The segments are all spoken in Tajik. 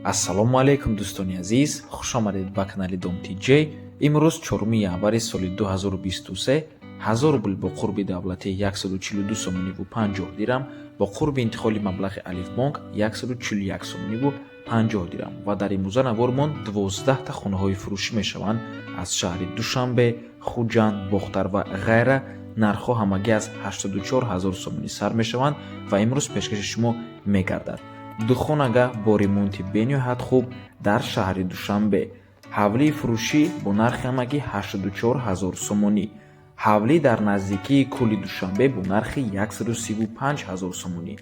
ассалому алайкум дӯстони азиз, хушомадед ба канали Dom TJ. имрӯз 4 январи соли 2023 1000 рубл бо қурби давлатӣ 142 сомониву 50 дирам, бо қурби интиқоли маблағи Алифбонк 141 сомониву 50 дирам ва дар имрӯза навормон 12 та хонаҳои фурӯшӣ мешаванд аз шаҳри Душанбе, Хуҷанд, Бохтар ва ғайра. нархҳо ҳамагӣ аз 84 000 сомонӣ сар мешаванд ва имрӯз пешкаши шумо мегардад. духонага бо ремонти бениҳоят хуб дар шаҳри Душанбе. ҳавлии фурӯшӣ бо нархи ҳамагӣ 84 000 сомонӣ. ҳавлӣ дар наздикии кӯли Душанбе бо нархи 135 000 сомонӣ.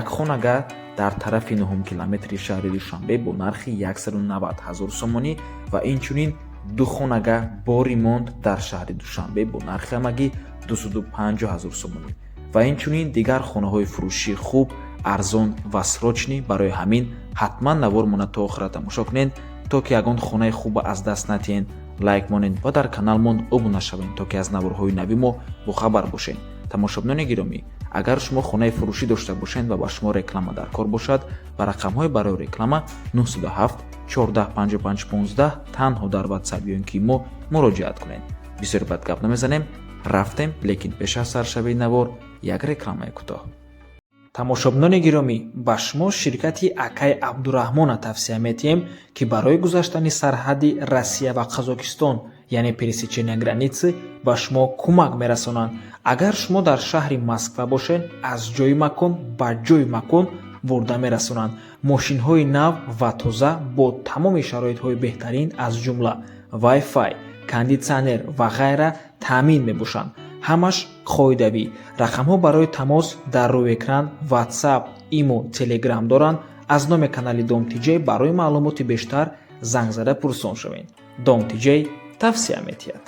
якхонага дар тарафи 9 километри шаҳри Душанбе бо нархи 190 000 сомонӣ ва инчунин духонага бо ремонт дар шаҳри Душанбе бо нархи ҳамагӣ 250 000 сомонӣ ва инчунин дигар хонаҳои фурӯшии хуб, арзон ва срочнӣ. барои ҳамин ҳатман навормона то охира тамошо кунед, то ки ягон хонаи хуб аз даст натиҳед. лайк монед ва дар каналмон обуна шавед, то ки аз наворҳои нави мо бохабар бошед. тамошобинони гиромӣ, агар шумо хонаи фурӯшӣ дошта бошед ва ба шумо реклама дар кор бошад, ба рақамҳои барои реклама 907 14 55 15 танҳо дар WhatsApp ё ин ки мо муроҷиат кунед. бисёр бад гап намезанем, рафтем, лекин пеш аз сар шавии навор як рекламаи кӯтоҳ. тамошобинони гиромӣ, ба шумо ширкати Акай Абдураҳмона тавсия метиҳем, ки барои гузаштани сарҳади Россия ва Қазокистон, яъне пересечения границы, ба шумо кӯмак мерасонанд. агар шумо дар шаҳри Москва бошед, аз ҷои макон ба ҷои макон бурда мерасонанд. мошинҳои нав ва тоза бо тамоми шароитҳои беҳтарин аз ҷумла Wi-Fi, кондитсионер ва ғайра таъмин мебошанд. ҳамаш қоидавӣ. рақамҳо барои тамос дар рӯи экран WhatsApp, имо, Telegram доранд. аз номи канали Dom TJ барои маълумоти бештар занг зада пурсон шавед. Dom TJ тавсия метиҳад.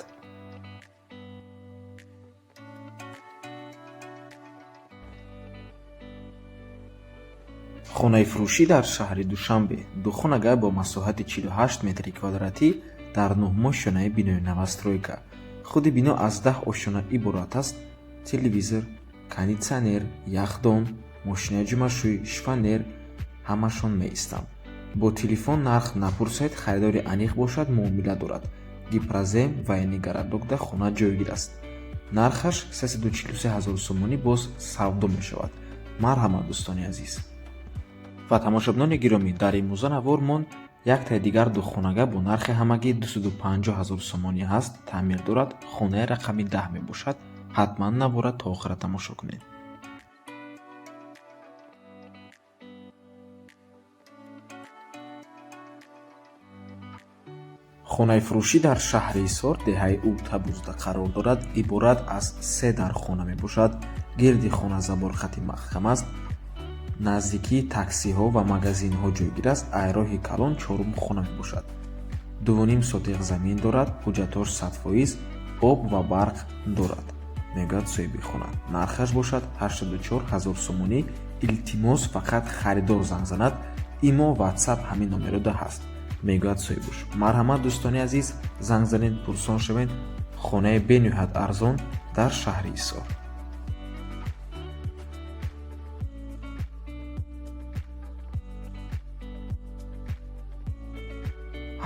хонаи фурӯшӣ дар шаҳри Душанбе. духонага бо масоҳати 48 метри квадратӣ дар 9 ошёнаи бинои новостройка. худи бино аз 10 ошёна иборат аст. телевизор, кондитсионер, яхдон, мошинаи ҷумашӯй, шифонер ҳамашон меистанд. бо телефон нарх напурсед, харидори аниқ бошад муомила дорад. гипразем ва нигара докда хона ҷойгир аст. нархаш 343 000 сомонӣ боз савдо мешавад. марҳамат дӯстони азиз ва тамошобинони гиромӣ, дар имрӯза навормон яктаи дигар духонага бо нархи ҳамагӣ 250 000 сомонӣ ҳаст, таъмир дорад. хонаи рақами 10 мебошад. ҳатман навора то охира тамошо кунед. хонаи фурӯшӣ дар шаҳри Ҳисор, деҳаи Ултабузда қарор дорад. иборат аз 3 дар хона мебошад. гирди хона заборхати маҳкам аст. наздикии таксиҳо ва магазинҳо ҷойгир аст. айроҳи калон 4 хона мебошад. 2.5 сотиқ замин дорад. ҳуҷҷатош 100%, об ва барқ дорад, мегӯяд соҳиби хона. нархаш бошад 84 000 сомонӣ. илтимос фақат харидор занг занад. имо, WhatsApp ҳамин номерода ҳаст, мегӯяд соҳибуш. марҳамат дӯстони азиз, занг занед, пурсон шавед. хонаи бениҳоят арзон дар шаҳри Ҳисор.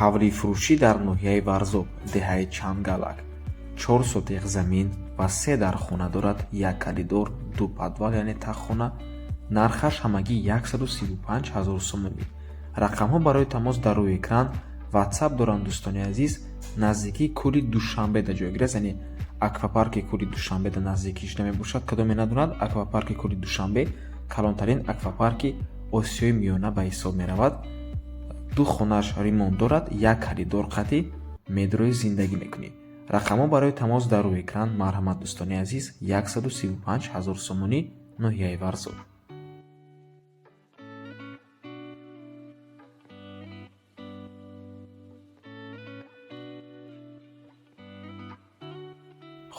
ҳавлии фурӯшӣ дар ноҳияи Варзоб, деҳаи Чангалак. 4 сотиқ замин ва 3 дар хона дорад. як калидор, 2 падвал яъне таххона. нархаш ҳамагӣ 135 000 сомонӣ. рақамҳо барои тамос дар рӯи экран. WhatsApp доранд дӯстони азиз. наздикии кӯли Душанбеда ҷойгир аст, яъне аквапарки кӯли Душанбеда наздикиш намебошад. кадоме надонад, аквапарки кӯли Душанбе калонтарин аквапарки Осиёи Миёна ба ҳисоб меравад. ду хонааш ремонт дорад. як харидор қатъӣ, медрои зиндагӣ мекунӣ. рақамҳо барои тамос дар рӯи экран. марҳамат дӯстони азиз, 135 000 сомонӣ, ноҳияи Варзоб.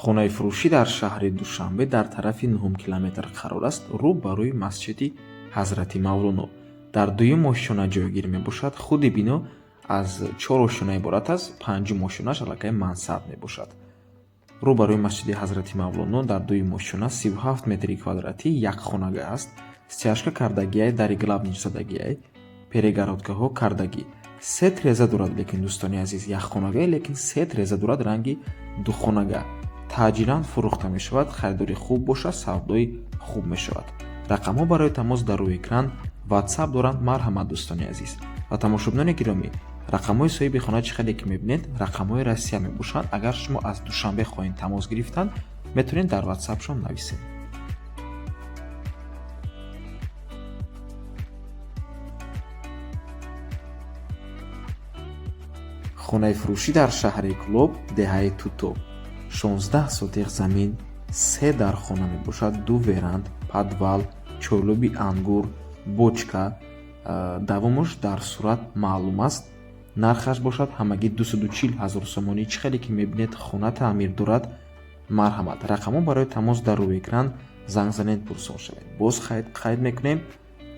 хонаи фурӯшӣ дар шаҳри Душанбе дар тарафи 9 километр қарор аст, рӯ ба рӯи масҷиди Ҳазрати Мавлоно. дар 2 ошёна ҷойгир мебошад. худи бино аз 4 ошёна иборат аст. 5 ошёнаш аллакай мансаб мебошад. рӯ ба рӯи масҷиди Ҳазрати Мавлоно дар 2 ошёна 37 метри квадратӣ якхонага аст. стяжка кардагиай, дари главнич задагиай. перегородкаҳо кардагӣ. Се треза дорад, лекин дӯстони азиз, яххонага, лекин се треза дорад ранги духонага. таъҷилан фурӯхта мешавад. Харидори хуб боша, савдои хуб мешавад. рақамҳо барои тамос дар рӯи экран. WhatsApp доранд. марҳамат дӯстони азиз ва тамошобинони гиромӣ, рақамҳои соҳиби хона чӣ қадре ки мебинед, рақамҳои Россия мебошанд. Агар шумо аз Душанбе хоҳед тамос гирифтан, метавонед дар WhatsApp-шон нависед. хонаи фурӯшӣ дар шаҳри Клуб, деҳаи Туту. 16 сотиқ замин, 3 дар хона мебошад, 2 веранд, подвал, чойлоби ангур, бочка. давомаш дар сурат маълум аст. нархаш бошад ҳамагӣ 240 000 сомонӣ. чӣ қадре ки мебинед хона таъмир дорад. марҳамат. рақамҳо барои тамос дар рӯи экран. занг занед, пурсон шавед. боз қайд мекунем.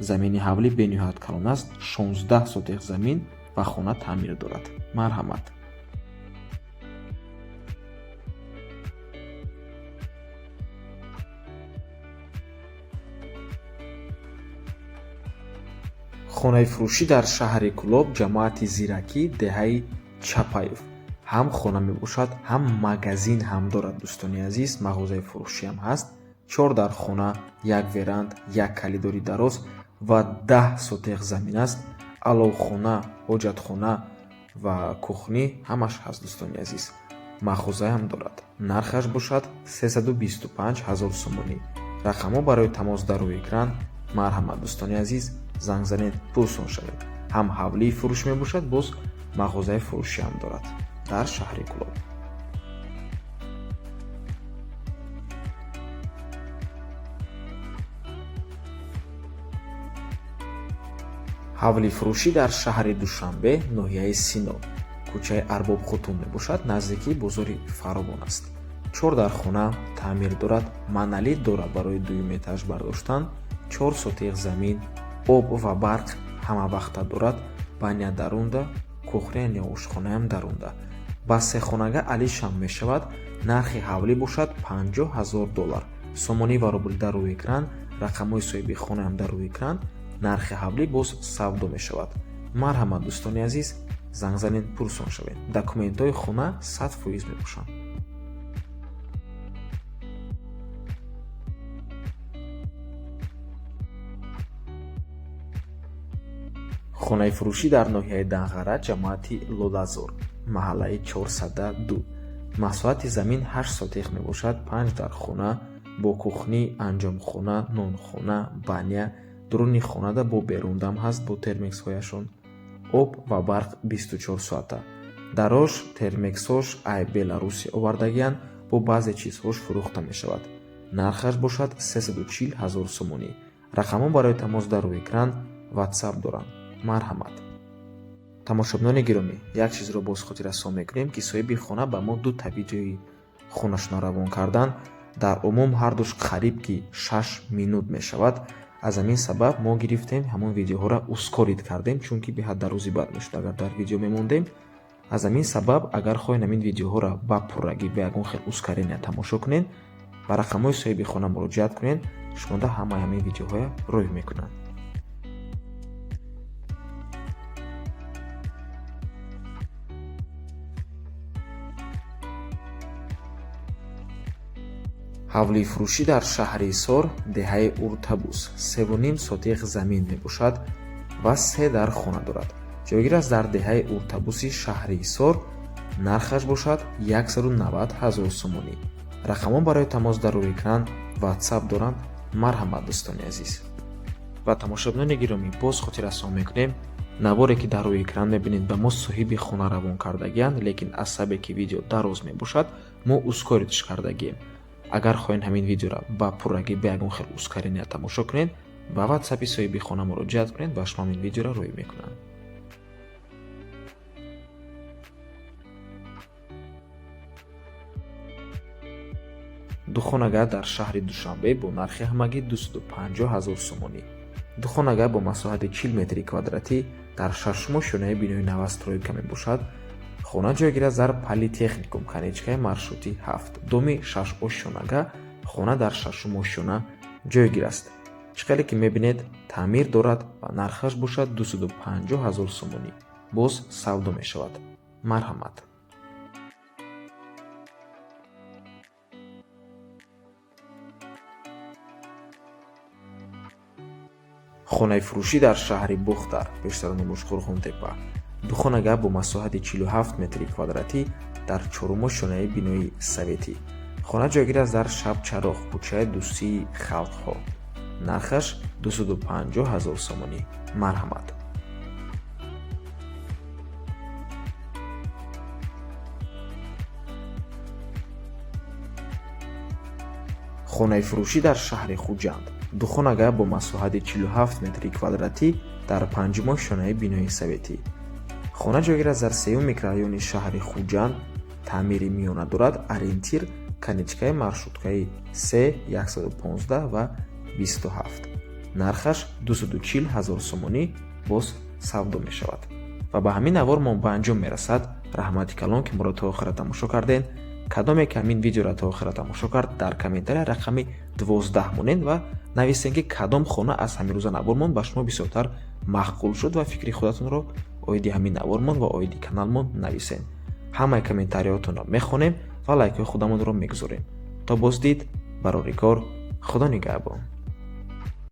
замини ҳавлӣ бениҳоят калон аст. 16 сотиқ замин ва хона таъмир дорад. марҳамат. хонаи фурӯшӣ дар шаҳри Клуб, ҷамоати Зиракӣ, деҳаи Чапаев. ҳам хона мебошад, ҳам магазин ҳам дорад дӯстони азиз. мағозаи фурӯшӣ ҳам ҳаст. 4 дар хона, 1 веранд, 1 калидори дароз ва 10 сотиқ замин аст. аловхона, ҳоҷатхона ва кухнӣ ҳамаш ҳаст дӯстони азиз. мағоза ҳам дорад. нархаш бошад 325 000 сомонӣ. рақамҳо барои тамос дар рӯи экран. марҳамат дӯстони азиз, занг занед, пурсон шавед. ҳам ҳавлии фурӯш мебошад, боз мағозаи фурӯшӣ ҳам дорад дар шаҳри Клуб. ҳавли фурӯшӣ дар шаҳри Душанбе, ноҳияи Сино, кӯчаи Арбоб Хутун мебошад, наздики бозори Фаровон аст. 4 дар хона таъмир дорад. маналит дорад барои дуюм этаж бардоштан. 4 сотиқ замин, об ва барқ ҳамавақта дорад. баня дарунда, кухня ё ошхонаам дарунда. ба сехонага алишам мешавад. нархи ҳавлӣ бошад $50,000. сомониву рубл дар рӯи экран. рақамҳои соҳиби хонаам дар рӯи экран. нархи ҳавлӣ боз савдо мешавад. марҳамат дӯстони азиз, занг занед, пурсон шавед. документҳои хона 100% мебошанд. хонаи фурӯшӣ дар ноҳияи Данғара, ҷамоати Лодазор, маҳаллаи 402. масоҳати замин 8 сотиқ мебошад. 5 дар хона бо кухнӣ, анҷомхона, нонхона, баня. дуруни хонада бо берундам ҳаст, бо термексҳояшон. об ва барқ 24 соата. дарош термексош ай Беларуси овардагиянд, бо баъзе чизҳош фурӯхта мешавад. нархаш бошад 340 000 сомонӣ. рақамҳо барои тамос дар рӯи экран. WhatsApp доранд. марҳамат. тамошобинони гиромӣ, як чизро боз хотиррасон мекунем, ки соҳиби хона ба мо 2 та видеои хонашона равон кардан. дар умум ҳардуш қариб ки 6 минут мешавад. аз ҳамин сабаб мо гирифтем ҳамон видеоҳоро ускорид кардем, чунки беҳад рӯзи бад мешуд агар дар видео мемондем. аз ҳамин сабаб агар хоҳед ҳамин видеоҳоро ба пуррагӣ ба ягон хел ускорения тамошо кунед, ба рақамҳои соҳиби хона муроҷиат кунед. шумода ҳамаи ҳамин видеоҳоро рӯй мекунанд. ҳавлии фурӯшӣ дар шаҳри Исор, деҳаи Уртабус, 3.5 сотиқ замин мебошад ва 3 дар хона дорад. ҷойгир аст дар деҳаи Уртабуси шаҳри Исор. нархаш бошад 190 000 сомонӣ. рақамҳо барои тамос дар рӯи экран. WhatsApp доранд. марҳамат дӯстони азиз ва тамошобинони гиромӣ, боз хотиррасон мекунем, наворе ки дар рӯи экран мебинед ба мо соҳиби хона равон кардагиянд, лекин аз сабабе ки видео дароз мебошад, мо ускоридш кардагием. агар хоҳед ҳамин видеоро ба пуррагӣ ба ягон хел ускорения тамошо кунед, ба WhatsApp-и соҳиби хона муроҷиат кунед ва шумо ҳамин видеоро рӯй мекунанд. духонага дар шаҳри Душанбе бо нархи ҳамагӣ 250 000 сомонӣ. духонага бо масоҳати 40 метри квадратӣ дар шашумо шонаи бинои новостройка мебошад. хона ҷойгир аст дар политехникум, канечкаи маршрути 7. доми 6 ошшонага. хона дар 6 ошшона ҷойгир аст. чиқале ки мебинед таъмир дорад ва нархаш бошад 250 000 сомонӣ. боз савдо мешавад. марҳамат. хонаи фурӯшӣ дар шаҳри бухтар, пешсарони Мушхурхунтепа. духонага бо масоҳати 47 метри квадратӣ дар чорумошонаи бинои советӣ. хона ҷойгир аст дар Шабчароғ, кӯчаи Дӯстии халқҳо. нархаш 250 000 сомонӣ. марҳамат. хонаи фурӯшӣ дар шаҳри Хуҷанд. духонага бо масоҳати 47 метри квадратӣ дар панҷумоҳ шонаи бинои советӣ. хона ҷойгир аст дар сеюм микрорайони шаҳри Хуҷанд. таъмири миёна дорад. ориентир каничкаи маршруткаи 3, 115 ва 27. нархаш 240 000 сомонӣ. боз савдо мешавад. ва ба ҳамин навор мо ба анҷом мерасад. раҳмати калон ки моро то охира тамошо карден. кадоме ки ҳамин видеоро то охира тамошо кард, дар комментария рақами 12 монед ва нависен ки кадом хона аз ҳамин рӯза навормон ба шумо бисёртар маъқул шуд ва фикри худатонро оиди ҳамин навормон ва оиди каналмон нависен. ҳамаи комментариҳоятонро мехонем ва лайкҳои худамонро мегузорем. то боздид, барори кор, худо нигаҳбон.